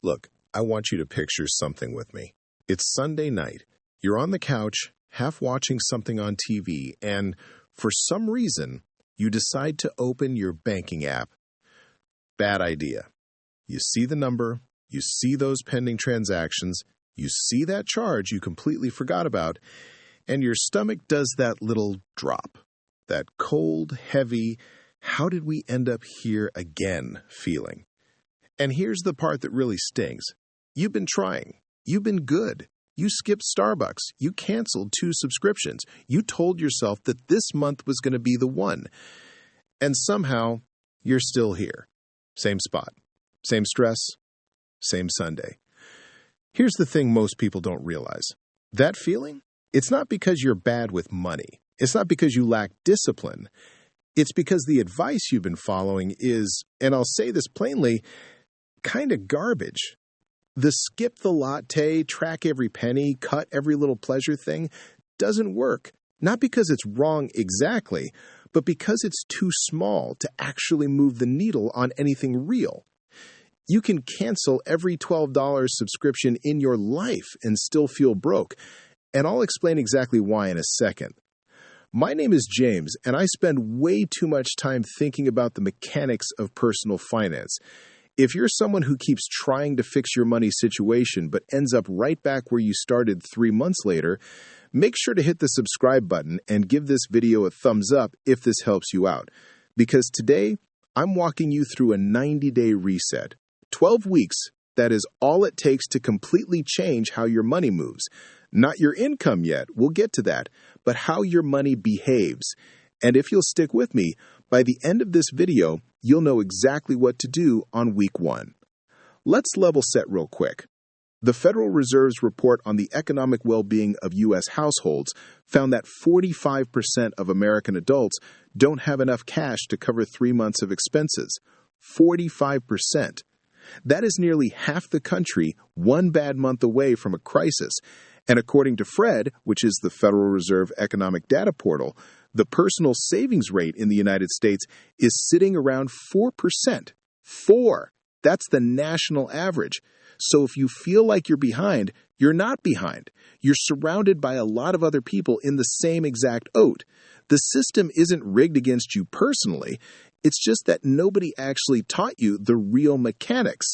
Look, I want you to picture something with me. It's Sunday night. You're on the couch, half watching something on TV, and for some reason, you decide to open your banking app. Bad idea. You see the number, you see those pending transactions, you see that charge you completely forgot about, and your stomach does that little drop. That cold, heavy, how did we end up here again feeling? And here's the part that really stings. You've been trying. You've been good. You skipped Starbucks. You canceled 2 subscriptions. You told yourself that this month was going to be the one. And somehow, you're still here. Same spot. Same stress. Same Sunday. Here's the thing most people don't realize. That feeling? It's not because you're bad with money. It's not because you lack discipline. It's because the advice you've been following is, and I'll say this plainly, kind of garbage. The skip the latte, track every penny, cut every little pleasure thing doesn't work. Not because it's wrong exactly, but because it's too small to actually move the needle on anything real. You can cancel every $12 subscription in your life and still feel broke. And I'll explain exactly why in a second. My name is James, and I spend way too much time thinking about the mechanics of personal finance. If you're someone who keeps trying to fix your money situation but ends up right back where you started 3 months later, make sure to hit the subscribe button and give this video a thumbs up if this helps you out. Because today, I'm walking you through a 90-day reset. 12 weeks, that is all it takes to completely change how your money moves. Not your income yet, we'll get to that, but how your money behaves. And if you'll stick with me, by the end of this video, you'll know exactly what to do on week 1. Let's level set real quick. The Federal Reserve's report on the economic well-being of U.S. households found that 45% of American adults don't have enough cash to cover 3 months of expenses. 45%. That is nearly half the country one bad month away from a crisis. And according to Fred, which is the Federal Reserve Economic Data Portal, the personal savings rate in the United States is sitting around 4%. 4! That's the national average. So if you feel like you're behind, you're not behind. You're surrounded by a lot of other people in the same exact oat. The system isn't rigged against you personally. It's just that nobody actually taught you the real mechanics.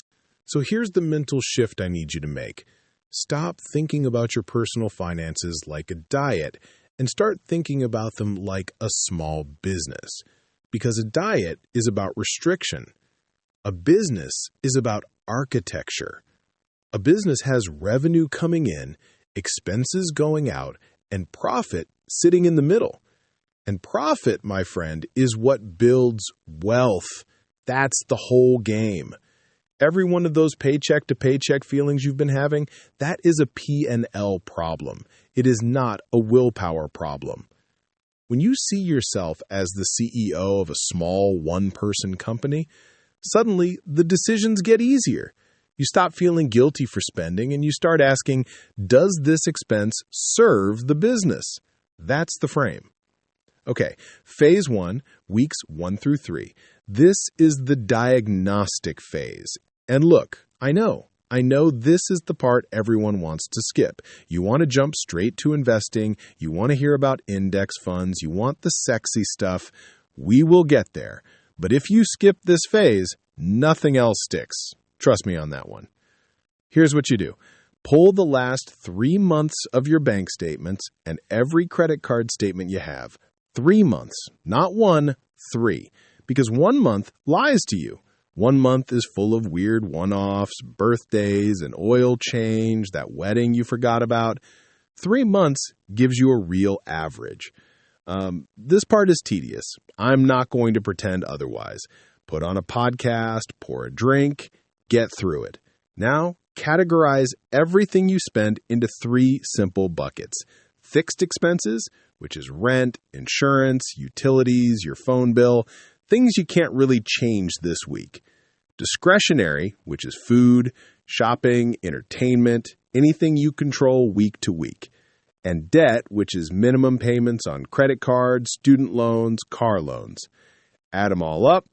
So here's the mental shift I need you to make. Stop thinking about your personal finances like a diet and start thinking about them like a small business. Because a diet is about restriction. A business is about architecture. A business has revenue coming in, expenses going out, and profit sitting in the middle. And profit, my friend, is what builds wealth. That's the whole game. Every one of those paycheck-to-paycheck feelings you've been having, that is a P&L problem. It is not a willpower problem. When you see yourself as the CEO of a small one-person company, suddenly the decisions get easier. You stop feeling guilty for spending and you start asking, does this expense serve the business? That's the frame. Okay, phase 1, weeks 1 through 3. This is the diagnostic phase. And look, I know this is the part everyone wants to skip. You want to jump straight to investing. You want to hear about index funds. You want the sexy stuff. We will get there. But if you skip this phase, nothing else sticks. Trust me on that one. Here's what you do. Pull the last 3 months of your bank statements and every credit card statement you have. 3 months, not 1, 3. Because 1 month lies to you. 1 month is full of weird one-offs, birthdays, an oil change, that wedding you forgot about. 3 months gives you a real average. This part is tedious. I'm not going to pretend otherwise. Put on a podcast, pour a drink, get through it. Now, categorize everything you spend into 3 simple buckets. Fixed expenses, which is rent, insurance, utilities, your phone bill, things you can't really change this week. Discretionary, which is food, shopping, entertainment, anything you control week to week. And debt, which is minimum payments on credit cards, student loans, car loans. Add them all up,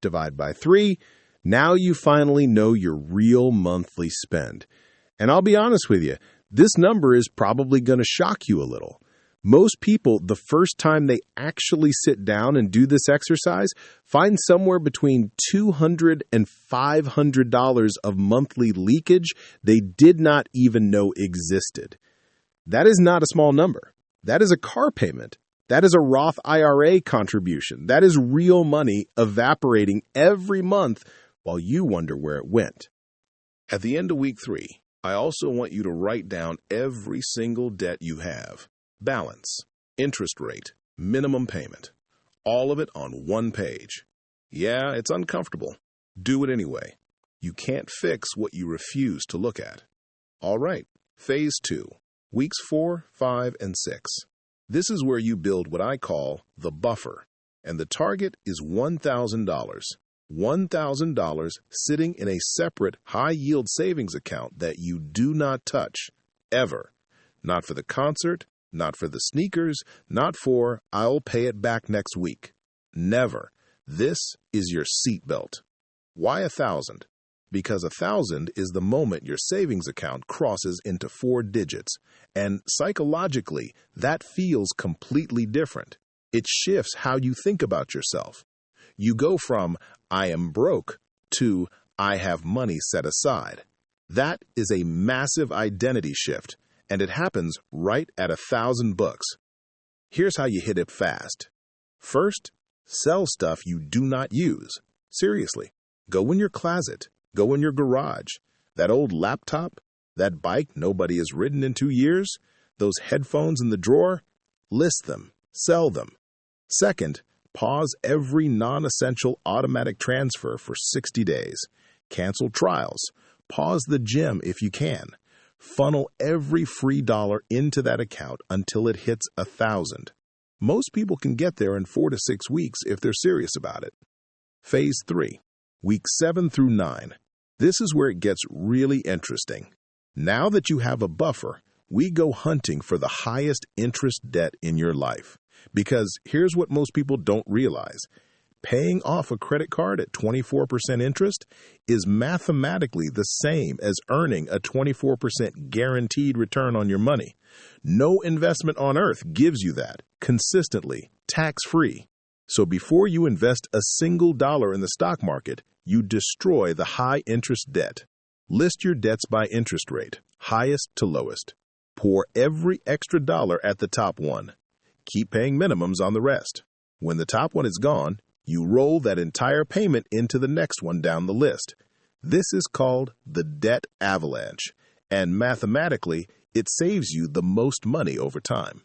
divide by 3, Now you finally know your real monthly spend. And I'll be honest with you, this number is probably going to shock you a little. Most people, the first time they actually sit down and do this exercise, find somewhere between $200 and $500 of monthly leakage they did not even know existed. That is not a small number. That is a car payment. That is a Roth IRA contribution. That is real money evaporating every month while you wonder where it went. At the end of week 3, I also want you to write down every single debt you have. Balance, interest rate, minimum payment. All of it on one page. Yeah, it's uncomfortable. Do it anyway. You can't fix what you refuse to look at. All right, phase 2, weeks 4, 5, and 6. This is where you build what I call the buffer, and the target is $1,000. $1,000 sitting in a separate high-yield savings account that you do not touch, ever. Not for the concert, not for the sneakers, not for I'll pay it back next week. Never. This is your seatbelt. Why 1,000? Because 1,000 is the moment your savings account crosses into 4 digits, and psychologically, that feels completely different. It shifts how you think about yourself. You go from I am broke to I have money set aside. That is a massive identity shift, and it happens right at 1,000 bucks. Here's how you hit it fast. First, sell stuff you do not use. Seriously, go in your closet. Go in your garage. That old laptop, that bike nobody has ridden in 2 years, those headphones in the drawer, list them, sell them. Second, pause every non-essential automatic transfer for 60 days. Cancel trials. Pause the gym if you can. Funnel every free dollar into that account until it hits 1,000. Most people can get there in 4 to 6 weeks if they're serious about it. Phase 3. Weeks 7 through 9. This is where it gets really interesting. Now that you have a buffer, we go hunting for the highest interest debt in your life. Because here's what most people don't realize. Paying off a credit card at 24% interest is mathematically the same as earning a 24% guaranteed return on your money. No investment on earth gives you that, consistently, tax-free. So before you invest a single dollar in the stock market, you destroy the high-interest debt. List your debts by interest rate, highest to lowest. Pour every extra dollar at the top one. Keep paying minimums on the rest. When the top one is gone, you roll that entire payment into the next one down the list. This is called the debt avalanche, and mathematically, it saves you the most money over time.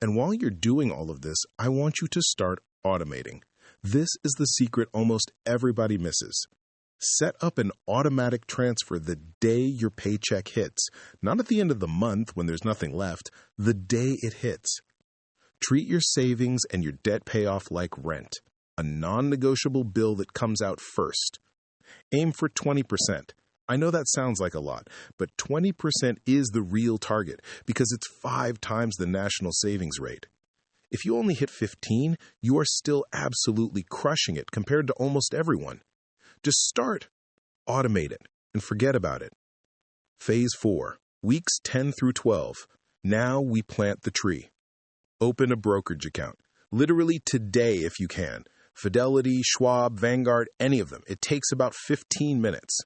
And while you're doing all of this, I want you to start automating. This is the secret almost everybody misses. Set up an automatic transfer the day your paycheck hits, not at the end of the month when there's nothing left, the day it hits. Treat your savings and your debt payoff like rent, a non-negotiable bill that comes out first. Aim for 20%. I know that sounds like a lot, but 20% is the real target because it's 5 times the national savings rate. If you only hit 15, you are still absolutely crushing it compared to almost everyone. Just start, automate it, and forget about it. Phase 4, weeks 10 through 12. Now we plant the tree. Open a brokerage account, literally today if you can. Fidelity, Schwab, Vanguard, any of them. It takes about 15 minutes.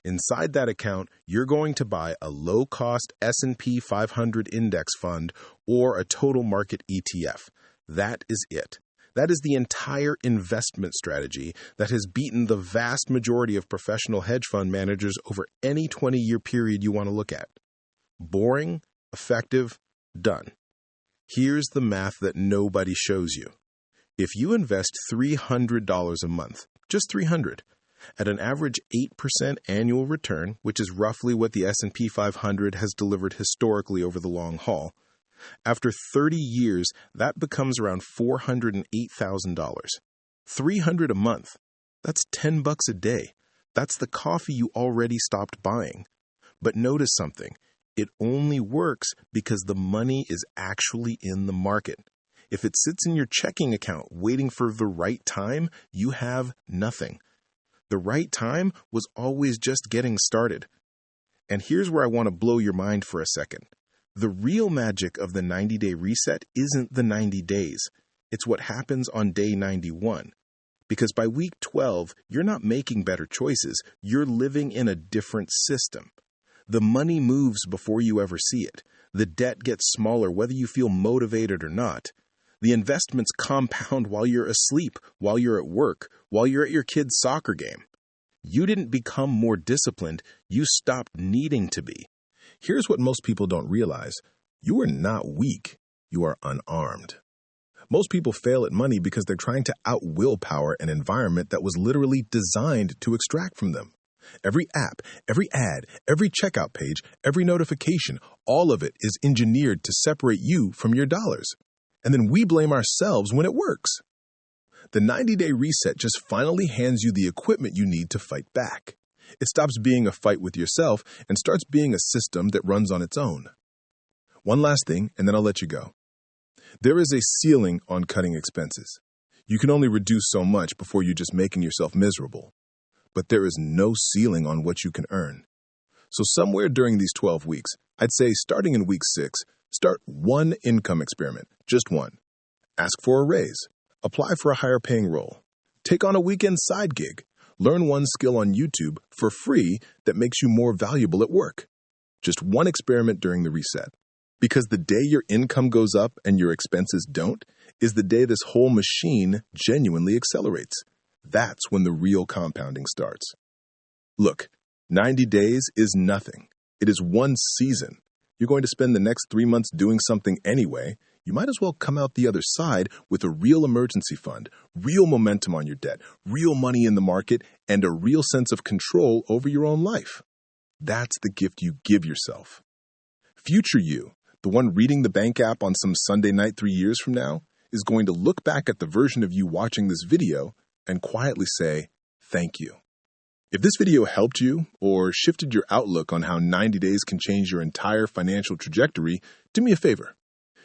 Inside that account, you're going to buy a low-cost S&P 500 index fund or a total market ETF. That is it. That is the entire investment strategy that has beaten the vast majority of professional hedge fund managers over any 20-year period you want to look at. Boring, effective, done. Here's the math that nobody shows you. If you invest $300 a month, just $300, at an average 8% annual return, which is roughly what the S&P 500 has delivered historically over the long haul, after 30 years, that becomes around $408,000. $300 a month. That's $10 a day. That's the coffee you already stopped buying. But notice something. It only works because the money is actually in the market. If it sits in your checking account waiting for the right time, you have nothing. The right time was always just getting started. And here's where I want to blow your mind for a second. The real magic of the 90-day reset isn't the 90 days. It's what happens on day 91. Because by week 12, you're not making better choices. You're living in a different system. The money moves before you ever see it. The debt gets smaller whether you feel motivated or not. The investments compound while you're asleep, while you're at work, while you're at your kid's soccer game. You didn't become more disciplined. You stopped needing to be. Here's what most people don't realize. You are not weak. You are unarmed. Most people fail at money because they're trying to out-willpower an environment that was literally designed to extract from them. Every app, every ad, every checkout page, every notification, all of it is engineered to separate you from your dollars. And then we blame ourselves when it works. The 90-day reset just finally hands you the equipment you need to fight back. It stops being a fight with yourself and starts being a system that runs on its own. One last thing, and then I'll let you go. There is a ceiling on cutting expenses. You can only reduce so much before you're just making yourself miserable. But there is no ceiling on what you can earn. So somewhere during these 12 weeks, I'd say starting in week 6, start one income experiment, just one. Ask for a raise. Apply for a higher paying role. Take on a weekend side gig. Learn one skill on YouTube for free that makes you more valuable at work. Just one experiment during the reset. Because the day your income goes up and your expenses don't is the day this whole machine genuinely accelerates. That's when the real compounding starts. Look, 90 days is nothing. It is one season. You're going to spend the next 3 months doing something anyway. You might as well come out the other side with a real emergency fund, real momentum on your debt, real money in the market, and a real sense of control over your own life. That's the gift you give yourself. Future you, the one reading the bank app on some Sunday night 3 years from now, is going to look back at the version of you watching this video and quietly say, thank you. If this video helped you or shifted your outlook on how 90 days can change your entire financial trajectory, do me a favor.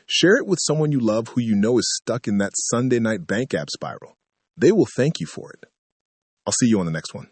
Share it with someone you love who you know is stuck in that Sunday night bank app spiral. They will thank you for it. I'll see you on the next one.